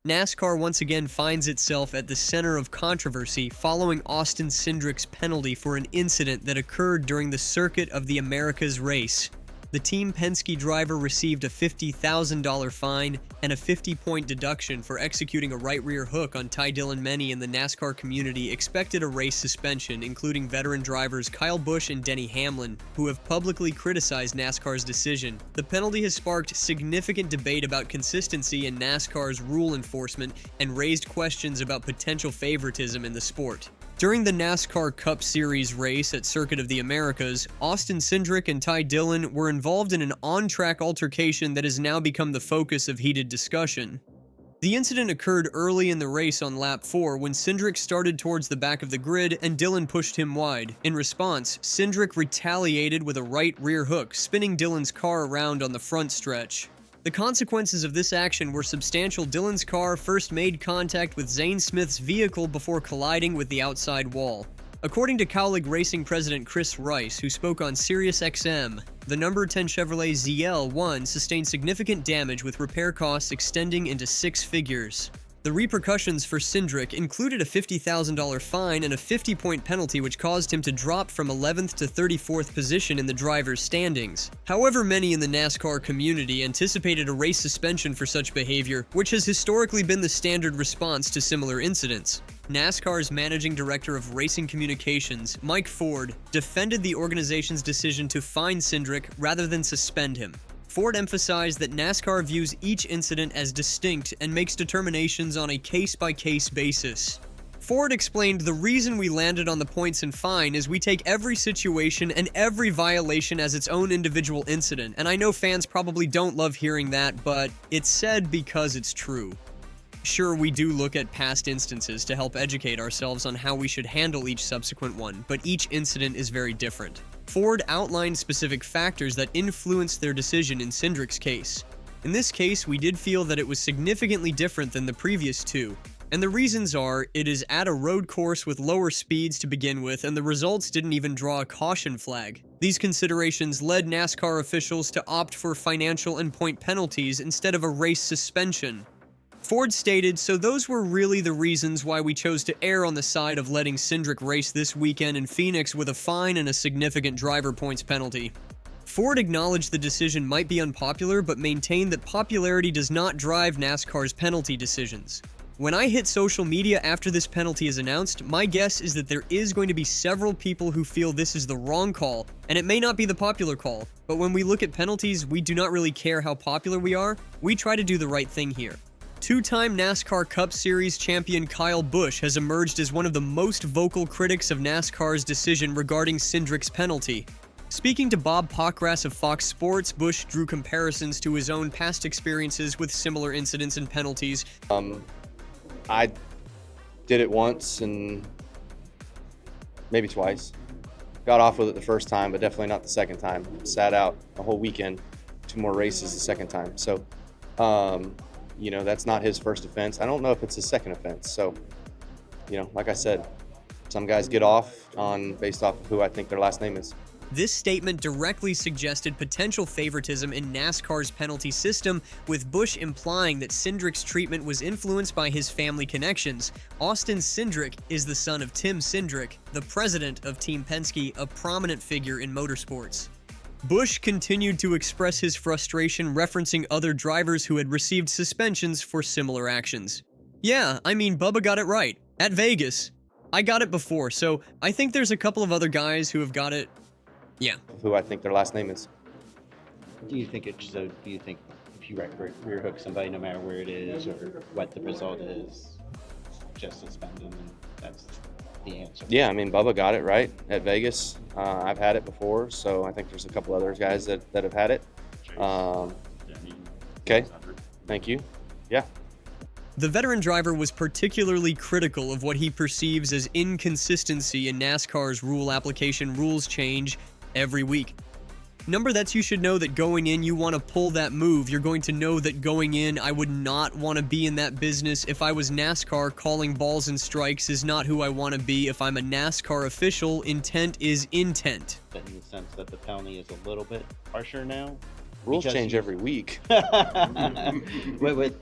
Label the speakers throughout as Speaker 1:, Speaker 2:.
Speaker 1: NASCAR once again finds itself at the center of controversy following Austin Cindric's penalty for an incident that occurred during the Circuit of the Americas race. The Team Penske driver received a $50,000 fine and a 50-point deduction for executing a right rear hook on Ty Dillon. Many in the NASCAR community expected a race suspension, including veteran drivers Kyle Busch and Denny Hamlin, who have publicly criticized NASCAR's decision. The penalty has sparked significant debate about consistency in NASCAR's rule enforcement and raised questions about potential favoritism in the sport. During the NASCAR Cup Series race at Circuit of the Americas, Austin Cindric and Ty Dillon were involved in an on-track altercation that has now become the focus of heated discussion. The incident occurred early in the race on lap 4 when Cindric started towards the back of the grid and Dillon pushed him wide. In response, Cindric retaliated with a right rear hook, spinning Dillon's car around on the front stretch. The consequences of this action were substantial. Dillon's car first made contact with Zane Smith's vehicle before colliding with the outside wall. According to Cowlick Racing president Chris Rice, who spoke on SiriusXM, the number 10 Chevrolet ZL1 sustained significant damage with repair costs extending into six figures. The repercussions for Cindric included a $50,000 fine and a 50-point penalty, which caused him to drop from 11th to 34th position in the driver's standings. However, many in the NASCAR community anticipated a race suspension for such behavior, which has historically been the standard response to similar incidents. NASCAR's managing director of racing communications, Mike Ford, defended the organization's decision to fine Cindric rather than suspend him. Ford emphasized that NASCAR views each incident as distinct and makes determinations on a case-by-case basis. Ford explained, "The reason we landed on the points and fine is we take every situation and every violation as its own individual incident, and I know fans probably don't love hearing that, but it's said because it's true." Sure, we do look at past instances to help educate ourselves on how we should handle each subsequent one, but each incident is very different. Ford outlined specific factors that influenced their decision in Cindric's case. In this case, we did feel that it was significantly different than the previous two, and the reasons are, it is at a road course with lower speeds to begin with, and the results didn't even draw a caution flag. These considerations led NASCAR officials to opt for financial and point penalties instead of a race suspension. Ford stated, "So those were really the reasons why we chose to err on the side of letting Cindric race this weekend in Phoenix with a fine and a significant driver points penalty." Ford acknowledged the decision might be unpopular, but maintained that popularity does not drive NASCAR's penalty decisions. "When I hit social media after this penalty is announced, my guess is that there is going to be several people who feel this is the wrong call, and it may not be the popular call, but when we look at penalties, we do not really care how popular we are. We try to do the right thing here." Two-time NASCAR Cup Series champion Kyle Busch has emerged as one of the most vocal critics of NASCAR's decision regarding Cindric's penalty. Speaking to Bob Pockras of Fox Sports, Busch drew comparisons to his own past experiences with similar incidents and penalties.
Speaker 2: I did it once and maybe twice. Got off with it the first time, but definitely not the second time. Sat out a whole weekend, 2 more races the second time. So, that's not his first offense. I don't know if it's his second offense. So, like I said, some guys get off based off of who I think their last name is.
Speaker 1: This statement directly suggested potential favoritism in NASCAR's penalty system, with Busch implying that Cindric's treatment was influenced by his family connections. Austin Cindric is the son of Tim Cindric, the president of Team Penske, a prominent figure in motorsports. Busch continued to express his frustration, referencing other drivers who had received suspensions for similar actions. "Yeah, I mean, Bubba got it right. At Vegas. I got it before, so I think there's a couple of other guys who have got it. Yeah."
Speaker 2: Who I think their last name is.
Speaker 3: Do you think if you rear hook somebody, no matter where it is or what the result is, just suspend them, and that's the answer?
Speaker 2: Yeah, I mean, Bubba got it right at Vegas. I've had it before, so I think there's a couple other guys that have had it. Okay, thank you. Yeah.
Speaker 1: The veteran driver was particularly critical of what he perceives as inconsistency in NASCAR's rule application. Rules change every week. Number that you should know that going in, you want to pull that move. You're going to know that going in, I would not want to be in that business. If I was NASCAR, calling balls and strikes is not who I want to be. If I'm a NASCAR official, intent is intent.
Speaker 3: But in the sense that the penalty is a little bit harsher now?
Speaker 2: Rules change every week.
Speaker 3: with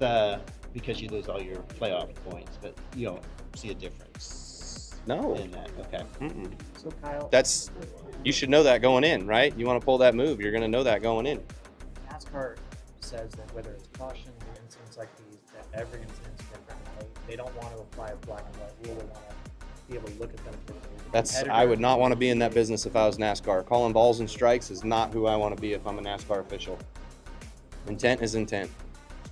Speaker 3: because you lose all your playoff points, but you don't see a difference
Speaker 2: No.
Speaker 3: in that. Okay.
Speaker 2: Mm-mm.
Speaker 4: So Kyle,
Speaker 2: You should know that going in, right? You want to pull that move, you're going to know that going in.
Speaker 4: NASCAR says that whether it's caution or incidents like these, that every incident's different. They don't want to apply a black and white rule. They want to be able to look at them differently.
Speaker 2: I would not want to be in that business if I was NASCAR. Calling balls and strikes is not who I want to be if I'm a NASCAR official. Intent is intent.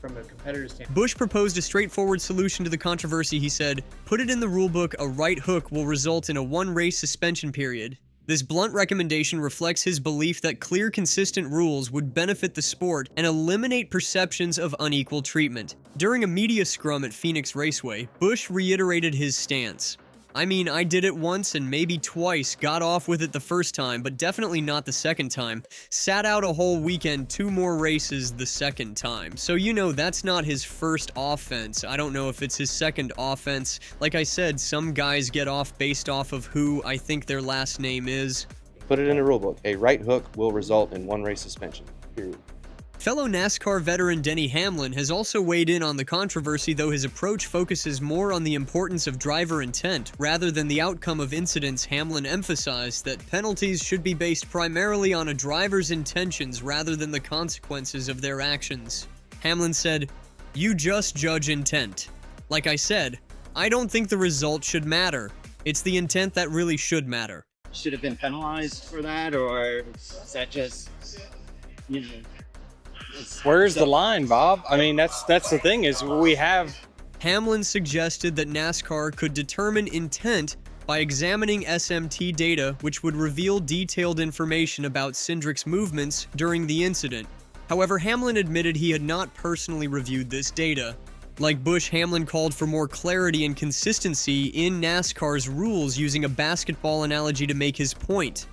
Speaker 4: From a competitor's standpoint.
Speaker 1: Busch proposed a straightforward solution to the controversy. He said, "Put it in the rulebook, a right hook will result in a one-race suspension period." This blunt recommendation reflects his belief that clear, consistent rules would benefit the sport and eliminate perceptions of unequal treatment. During a media scrum at Phoenix Raceway, Busch reiterated his stance. "I mean, I did it once and maybe twice, got off with it the first time, but definitely not the second time. Sat out a whole weekend, 2 more races the second time." So you know that's not his first offense. I don't know if it's his second offense. Like I said, some guys get off based off of who I think their last name is.
Speaker 2: Put it in the rule book. A right hook will result in one race suspension. Period.
Speaker 1: Fellow NASCAR veteran Denny Hamlin has also weighed in on the controversy, though his approach focuses more on the importance of driver intent rather than the outcome of incidents. Hamlin emphasized that penalties should be based primarily on a driver's intentions rather than the consequences of their actions. Hamlin said, "You just judge intent. Like I said, I don't think the result should matter. It's the intent that really should matter."
Speaker 5: Should have been penalized for that, or is that just, you know?
Speaker 6: Where's the line, Bob? I mean, that's the thing is we have.
Speaker 1: Hamlin suggested that NASCAR could determine intent by examining SMT data, which would reveal detailed information about Cindric's movements during the incident. However, Hamlin admitted he had not personally reviewed this data. Like Busch, Hamlin called for more clarity and consistency in NASCAR's rules, using a basketball analogy to make his point.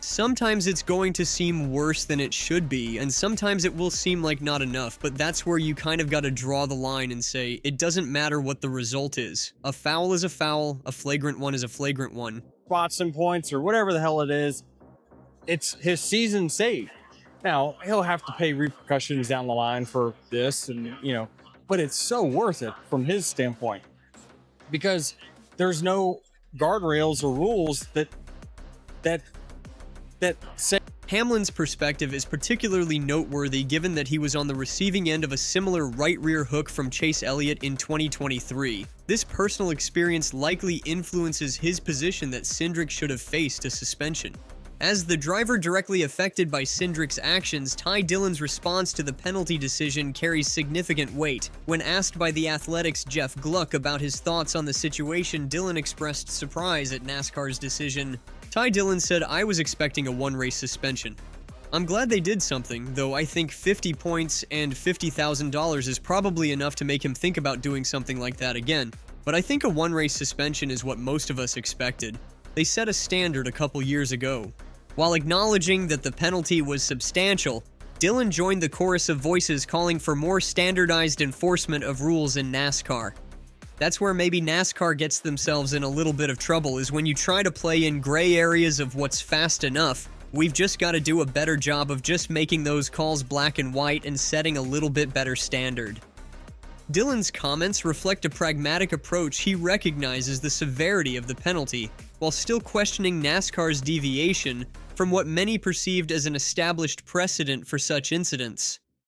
Speaker 1: Sometimes it's going to seem worse than it should be, and sometimes it will seem like not enough, but that's where you kind of got to draw the line and say, it doesn't matter what the result is. A foul is a foul, a flagrant one is a flagrant one.
Speaker 6: Spots and points or whatever the hell it is, it's his season saved. Now, he'll have to pay repercussions down the line for this, and but it's so worth it from his standpoint because there's no guardrails or rules that say.
Speaker 1: Hamlin's perspective is particularly noteworthy given that he was on the receiving end of a similar right rear hook from Chase Elliott in 2023. This personal experience likely influences his position that Cindric should have faced a suspension. As the driver directly affected by Cindric's actions, Ty Dillon's response to the penalty decision carries significant weight. When asked by The Athletic's Jeff Gluck about his thoughts on the situation, Dillon expressed surprise at NASCAR's decision. Ty Dillon said, "I was expecting a one-race suspension. I'm glad they did something, though I think 50 points and $50,000 is probably enough to make him think about doing something like that again. But I think a one-race suspension is what most of us expected. They set a standard a couple years ago." While acknowledging that the penalty was substantial, Dillon joined the chorus of voices calling for more standardized enforcement of rules in NASCAR. That's where maybe NASCAR gets themselves in a little bit of trouble, is when you try to play in gray areas of what's fast enough. We've just got to do a better job of just making those calls black and white and setting a little bit better standard. Dillon's comments reflect a pragmatic approach. He recognizes the severity of the penalty, while still questioning NASCAR's deviation from what many perceived as an established precedent for such incidents.